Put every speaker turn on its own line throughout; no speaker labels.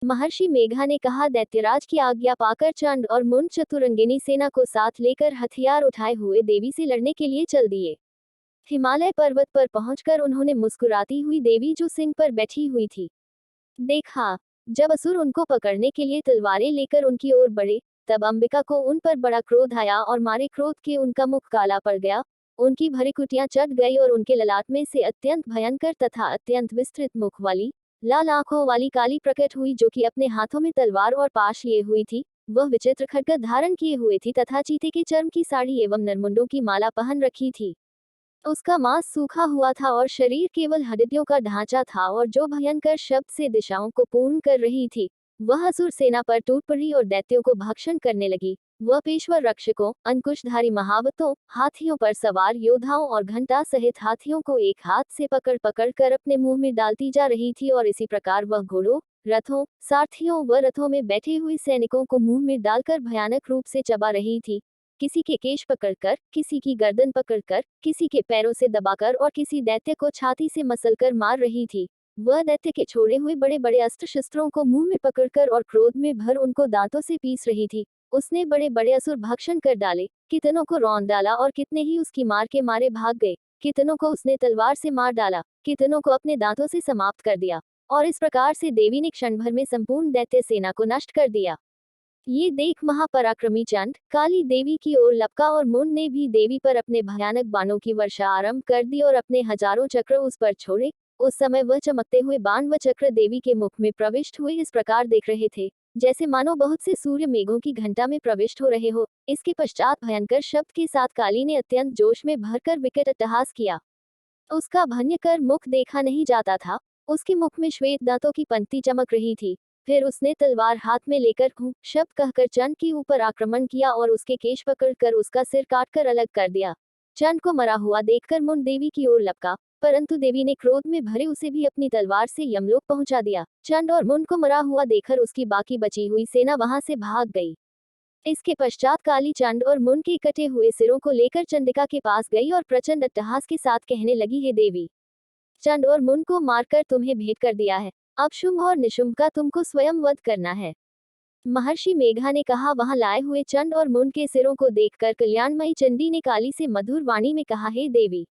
महर्षि मेघा ने कहा, दैत्यराज की आज्ञा पाकर चंड और मुंड चतुरंगिनी सेना को साथ लेकर हथियार उठाए हुए देवी से लड़ने के लिए चल दिए। हिमालय पर्वत पर पहुंचकर उन्होंने मुस्कुराती हुई देवी जो सिंह पर बैठी हुई थी देखा। जब असुर उनको पकड़ने के लिए तलवारें लेकर उनकी ओर बढ़े, तब अंबिका को उन पर बड़ा क्रोध आया और मारे क्रोध के उनका मुख काला पड़ गया, उनकी भृकुटियां चढ़ गई और उनके ललाट में से अत्यंत भयंकर तथा अत्यंत विस्तृत मुख वाली लाल आंखों वाली काली प्रकट हुई, जो कि अपने हाथों में तलवार और पाश लिए हुई थी। वह विचित्र खड्ग धारण किए हुए थी तथा चीते के चर्म की साड़ी एवं नरमुंडों की माला पहन रखी थी। उसका मांस सूखा हुआ था और शरीर केवल हड्डियों का ढांचा था, और जो भयंकर शब्द से दिशाओं को पूर्ण कर रही थी, वह असुर सेना पर टूट पड़ी और दैत्यों को भक्षण करने लगी। वह पेशवर रक्षकों, अंकुशधारी महावतों, हाथियों पर सवार योद्धाओं और घंटा सहित हाथियों को एक हाथ से पकड़ पकड़ कर अपने मुंह में डालती जा रही थी, और इसी प्रकार वह घोड़ों, रथों, सारथियों व रथों में बैठे हुए सैनिकों को मुंह में डालकर भयानक रूप से चबा रही थी। किसी के केश पकड़कर, किसी की गर्दन पकड़कर, किसी के पैरों से दबाकर और किसी दैत्य को छाती से मसलकर मार रही थी। वह दैत्य के छोड़े हुए बड़े बड़े अस्त्र शस्त्रों को मुंह में पकड़कर और क्रोध में भर उनको दांतों से पीस रही थी। उसने बड़े बड़े असुर भक्षण कर डाले, कितनों को रौंद डाला और कितने ही उसकी मार के मारे भाग गए। कितनों को उसने तलवार से मार डाला, कितनों को अपने दांतों से समाप्त कर दिया, और इस प्रकार से देवी ने क्षण भर में संपूर्ण दैत्य सेना को नष्ट कर दिया। ये देख महापराक्रमी चंड काली देवी की ओर लपका और मुंड ने भी देवी पर अपने भयानक बाणों की वर्षा आरंभ कर दी और अपने हजारों चक्र उस पर छोड़े। उस समय वह चमकते हुए बाण व चक्र देवी के मुख में प्रविष्ट हुए इस प्रकार देख रहे थे, जैसे मानो बहुत से सूर्य मेघों की घंटा में प्रविष्ट हो रहे हो। इसके पश्चात भयंकर शब्द के साथ काली ने अत्यंत जोश में भरकर विकट अट्टहास किया। उसका भयंकर मुख देखा नहीं जाता था, उसके मुख में श्वेत दांतों की पंक्ति चमक रही थी। फिर उसने तलवार हाथ में लेकर हूं शब्द कहकर चंड के ऊपर आक्रमण किया और उसके केश पकड़कर उसका सिर काटकर अलग कर दिया। चंड को मरा हुआ देखकर मुंड देवी की ओर लपका, परंतु देवी ने क्रोध में भरे उसे भी अपनी तलवार से यमलोक पहुंचा दिया। चंड और मुंड को मरा हुआ देखकर उसकी बाकी बची हुई सेना वहां से भाग गई। इसके पश्चात काली चंड और मुंड के कटे हुए सिरों को लेकर चंडिका के पास गई और प्रचंड अट्टहास के साथ कहने लगी, हे देवी, चंड और मुंड को मारकर तुम्हें भेंट कर दिया है, अब शुंभ और निशुंभ का तुमको स्वयं वध करना है। महर्षि मेघा ने कहा, वहां लाए हुए चंड और मुंड के सिरों को देखकर कल्याणमयी चंडी ने काली से मधुर वाणी में कहा, हे देवी,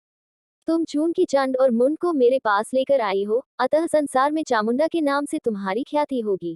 तुम चून की चंड और मुंड को मेरे पास लेकर आई हो, अतः संसार में चामुंडा के नाम से तुम्हारी ख्याति होगी।